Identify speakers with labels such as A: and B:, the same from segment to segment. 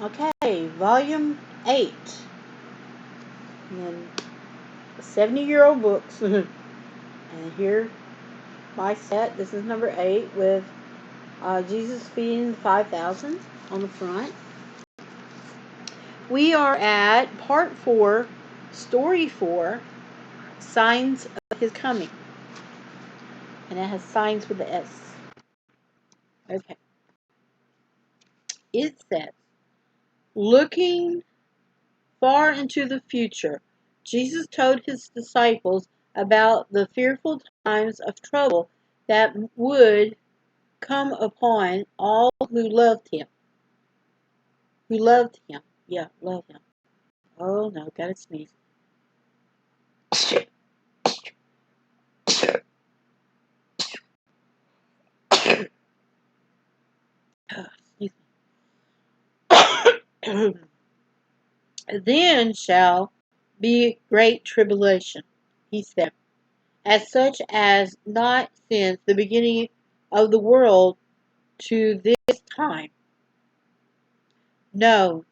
A: Okay, volume 8. And then 70-year-old books. And here, my set. This is number 8 with Jesus feeding the 5,000 on the front. We are at part 4, story 4, signs of his coming. And it has signs with the S. Okay. It says, looking far into the future, Jesus told his disciples about the fearful times of trouble that would come upon all who loved him. Who loved him. Yeah, love him. Oh no, gotta sneeze. Then shall be great tribulation, he said, as such as not since the beginning of the world to this time. No,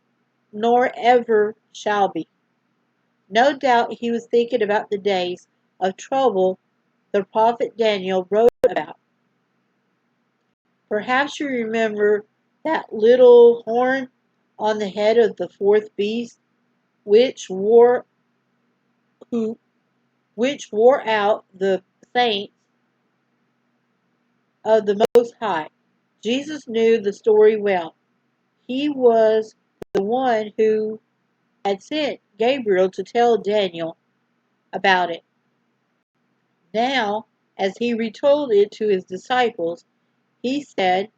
A: nor ever shall be. No doubt he was thinking about the days of trouble the prophet Daniel wrote about. Perhaps you remember that little horn on the head of the fourth beast, which wore who which wore out the saints of the Most High. Jesus knew the story well. He was the one who had sent Gabriel to tell Daniel about it. Now, as he retold it to his disciples, he said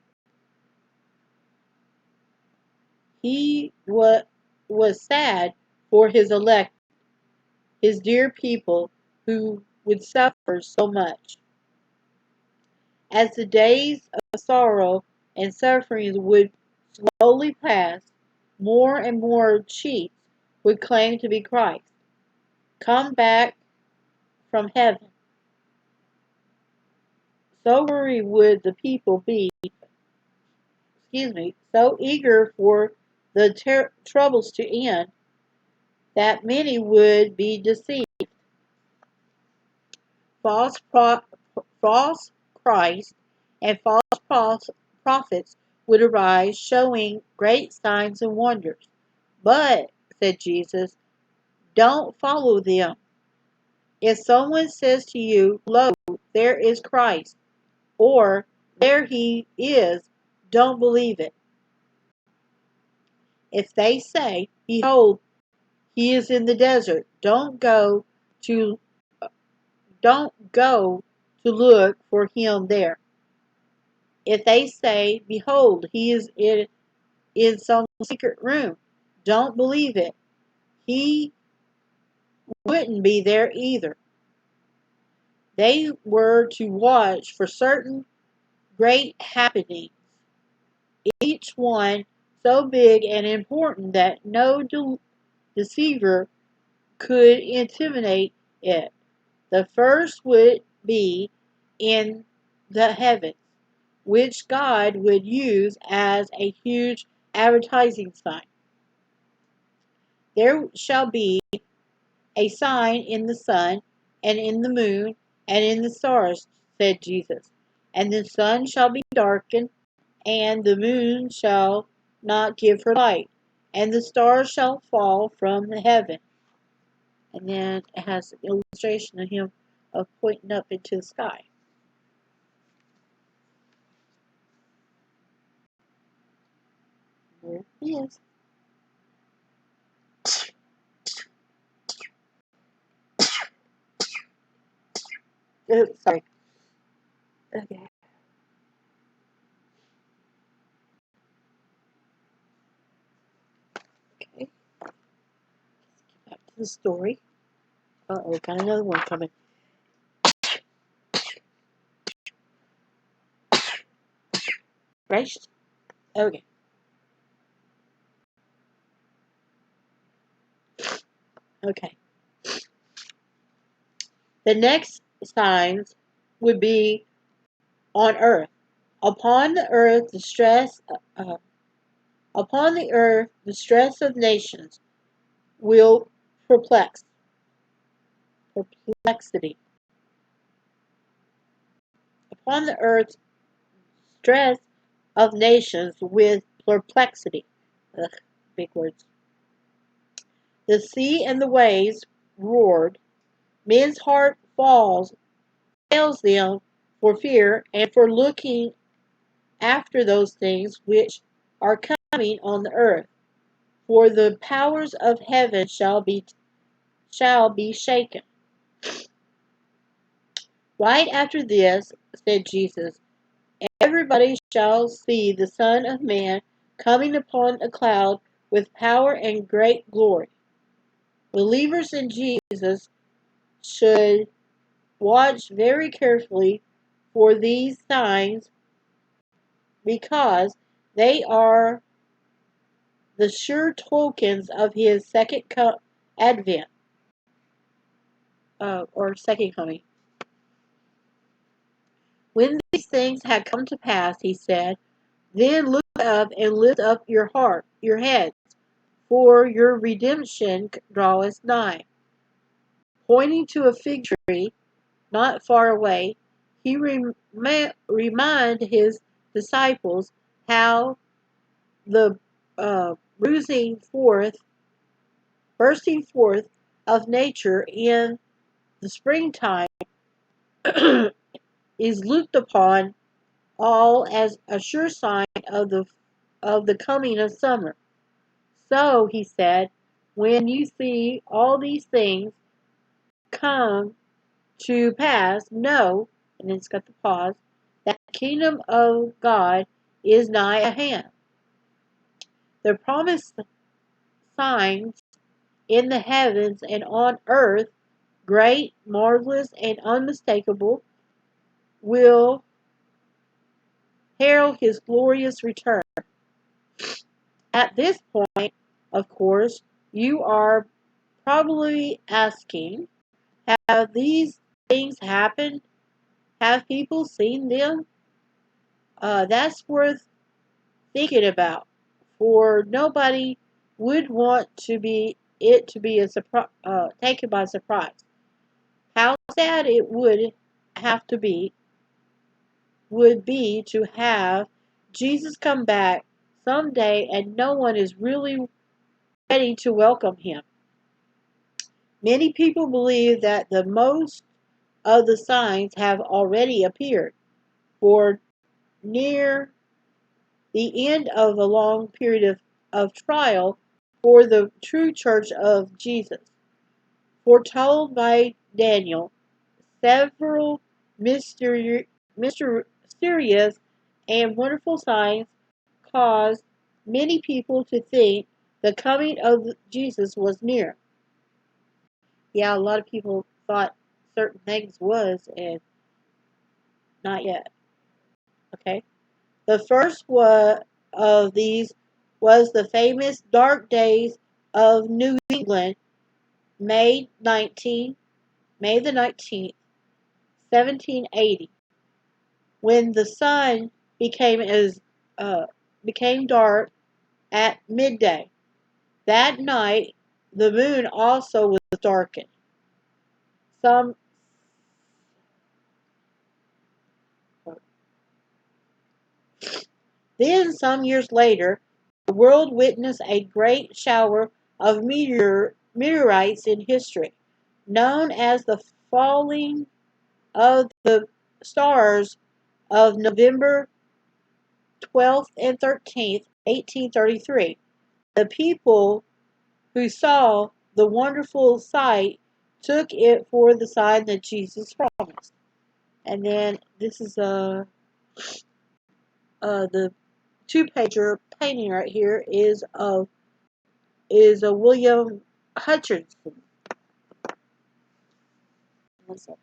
A: he was sad for his elect, his dear people who would suffer so much. As the days of sorrow and suffering would slowly pass, more and more chiefs would claim to be Christ, come back from heaven. So worried would the people be, so eager for the troubles to end, that many would be deceived. False, false Christ and false prophets would arise, showing great signs and wonders. But, said Jesus, don't follow them. If someone says to you, lo, there is Christ, or there he is, don't believe it. If they say, behold, he is in the desert, to don't go to look for him there. If they say, behold, he is in some secret room, don't believe it. He wouldn't be there either. They were to watch for certain great happenings, each one so big and important that no deceiver could intimidate it. The first would be in the heavens, which God would use as a huge advertising sign. There shall be a sign in the sun, and in the moon, and in the stars, said Jesus. And the sun shall be darkened, and the moon shall not give her light, and the stars shall fall from the heaven. And then it has an illustration of him pointing up into the sky. There he is. Oops, sorry. Okay. Okay. Back to the story. Uh-oh, got another one coming. Right? Okay. Okay. The next signs would be on earth. Upon the earth, the stress Upon the earth, the stress of nations will perplexity. Upon the earth, stress of nations with perplexity. Ugh, big words. The sea and the waves roared. Men's heart fails them for fear and for looking after those things which are coming on the earth. For the powers of heaven shall be shaken. Right after this, said Jesus, everybody shall see the Son of Man coming upon a cloud with power and great glory. Believers in Jesus should watch very carefully for these signs because they are the sure tokens of his second advent or second coming. When these things had come to pass, he said, then look up and lift up your heads, for your redemption draweth nigh. Pointing to a fig tree not far away, he reminded his disciples how the bursting forth of nature in the springtime is looked upon all as a sure sign of the coming of summer. So, he said, when you see all these things come to pass, know, and it's got the pause, that the kingdom of God is nigh at hand. The promised signs in the heavens and on earth, great, marvelous, and unmistakable, will herald his glorious return. At this point, of course, you are probably asking, have these things happened? Have people seen them? That's worth thinking about, for nobody would want to be taken by surprise. How sad it would be to have Jesus come back someday and no one is really ready to welcome him. Many people believe that the most of the signs have already appeared, for near the end of a long period of trial for the true church of Jesus. Foretold by Daniel, several mysterious and wonderful signs caused many people to think the coming of Jesus was near. Yeah, a lot of people thought certain things was, and not yet. Okay. The first of these was the famous Dark Days of New England, May the 19th, 1780, when the sun became dark at midday. That night, the moon also was darkened. Some Then, some years later, the world witnessed a great shower of meteorites in history, known as the falling of the stars of November 12th and 13th, 1833. The people who saw the wonderful sight took it for the sign that Jesus promised. And then this is the two-pager painting right here is a William Hutchinson. It's a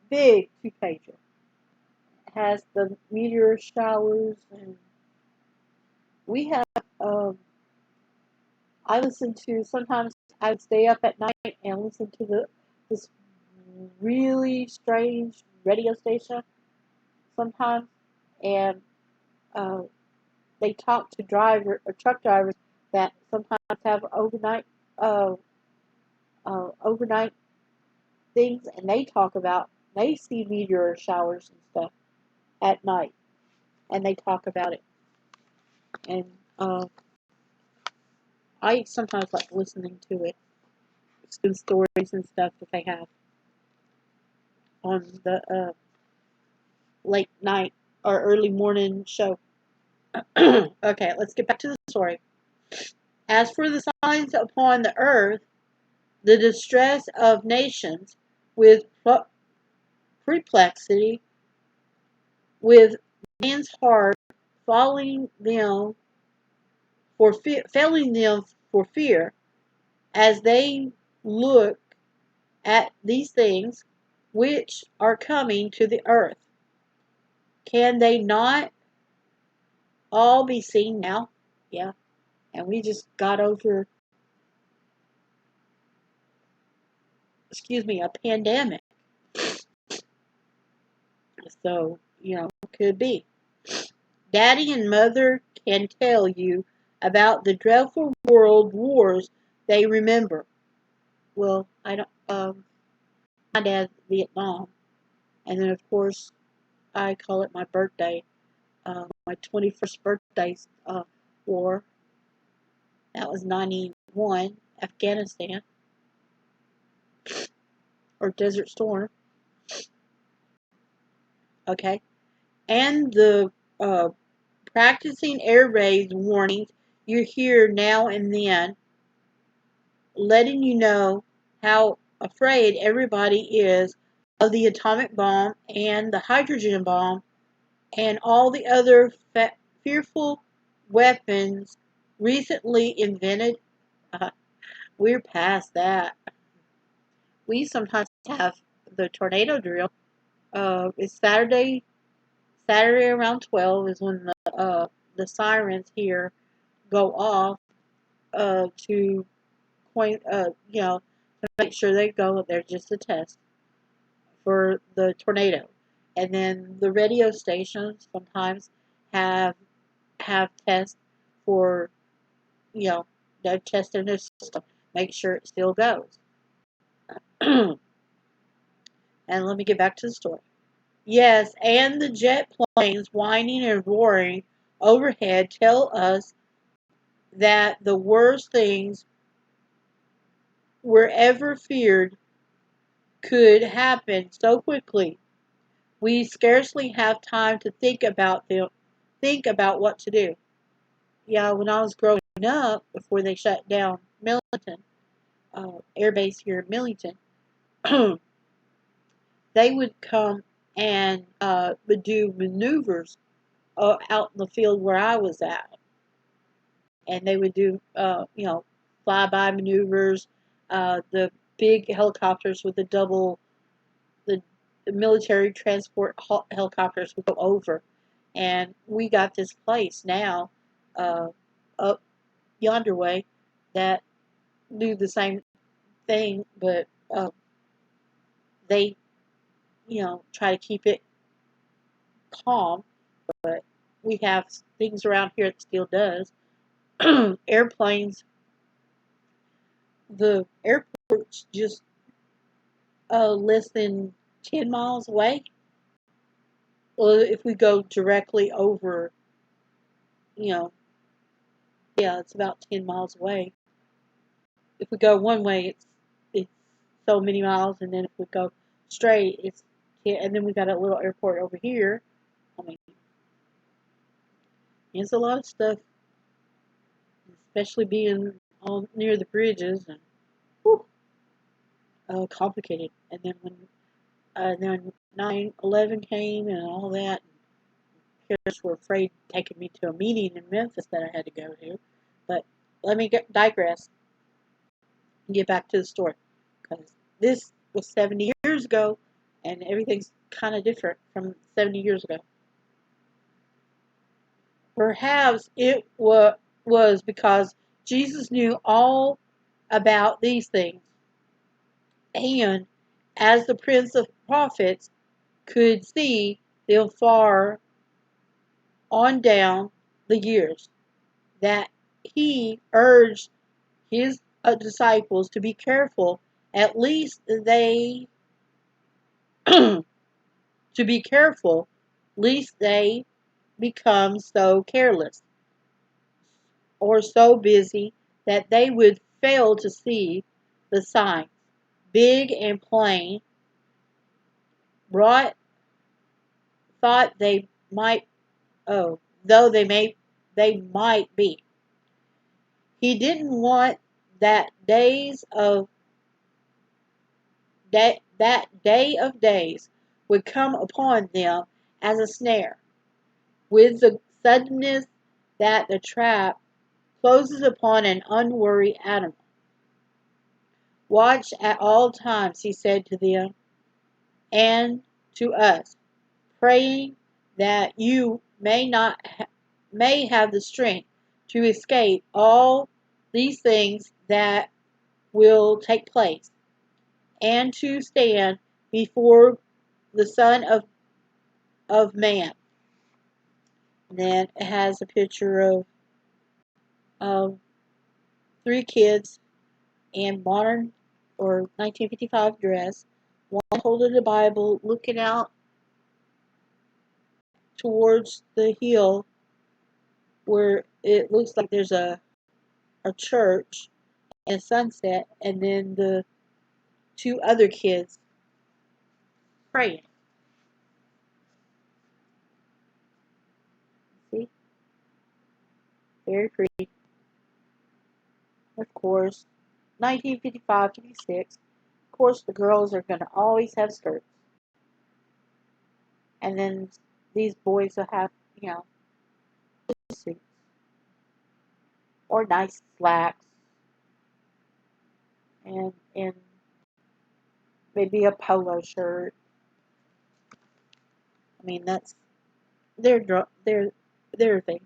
A: big two-pager. It has the meteor showers, and we have. I listen to sometimes. I would stay up at night and listen to this really strange radio station sometimes, and uh, they talk to truck drivers that sometimes have uh, overnight things, and they see meteor showers and stuff at night, and they talk about it. And I sometimes like listening to it, some stories and stuff that they have on the late night or early morning show. Okay, let's get back to the story. As for the signs upon the earth, the distress of nations with perplexity, with man's heart failing them for fear, as they look at these things which are coming to the earth. Can they not all be seen now? Yeah, and we just got over, a pandemic. So, could be. Daddy and mother can tell you about the dreadful world wars they remember. Well, I don't. My dad's Vietnam, and then of course I call it my birthday. My 21st birthday war. That was 91, Afghanistan, or Desert Storm. Okay, and the uh, practicing air raid warnings you hear now and then, letting you know how afraid everybody is of the atomic bomb and the hydrogen bomb and all the other fearful weapons recently invented. Uh, we're past that. We sometimes have the tornado drill. It's Saturday around 12 is when the sirens here go off to to make sure they go. They're just a test for the tornado, and then the radio stations sometimes have tests for they're testing their system, make sure it still goes. And let me get back to the story. Yes, and the jet planes whining and roaring overhead tell us that the worst things we're ever feared could happen so quickly. We scarcely have time to think about what to do. Yeah, when I was growing up, before they shut down Millington, Air Base here in Millington, they would come and would do maneuvers out in the field where I was at, and they would do flyby maneuvers. The big helicopters with the military transport helicopters would go over, and we got this place now up yonder way that do the same thing, but they try to keep it calm. But we have things around here that still does. Airplanes, the airport's just less than 10 miles away. Well, if we go directly over, you know, yeah, it's about 10 miles away. If we go one way, it's so many miles, and then if we go straight, it's 10, and then we got a little airport over here. I mean, it's a lot of stuff, especially being on near the bridges and whew, complicated. And then 9/11 came and all that. Parents were afraid taking me to a meeting in Memphis that I had to go to. But let me digress and get back to the story, because this was 70 years ago, and everything's kind of different from 70 years ago. Perhaps it was because Jesus knew all about these things, and as the Prince of Prophets could see them far on down the years that he urged his disciples to be careful, at least they to be careful, lest they become so careless or so busy that they would fail to see the signs, big and plain, brought thought they might though they might be. He didn't want that that day of days would come upon them as a snare, with the suddenness that the trap closes upon an unwary animal. Watch at all times, he said to them and to us, praying that you may have the strength to escape all these things that will take place, and to stand before the Son of Man. And then it has a picture of three kids in modern or 1955 dress, one holding the Bible, looking out towards the hill where it looks like there's a church and sunset, and then the two other kids praying. See? Very pretty. Of course, 1955, 56. Of course, the girls are going to always have skirts. And then these boys will have, suits or nice slacks and maybe a polo shirt. I mean, that's their thing.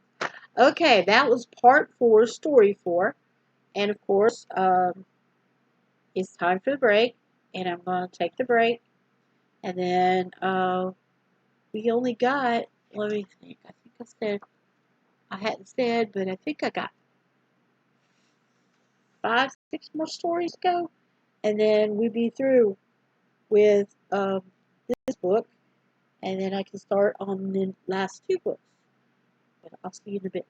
A: Okay, that was part 4, story 4. And of course, it's time for the break. And I'm going to take the break. And then we only got, let me think. I hadn't said, but I think I got 5, 6 more stories to go. And then we'd be through with this book. And then I can start on the last 2 books. But I'll see you in a bit.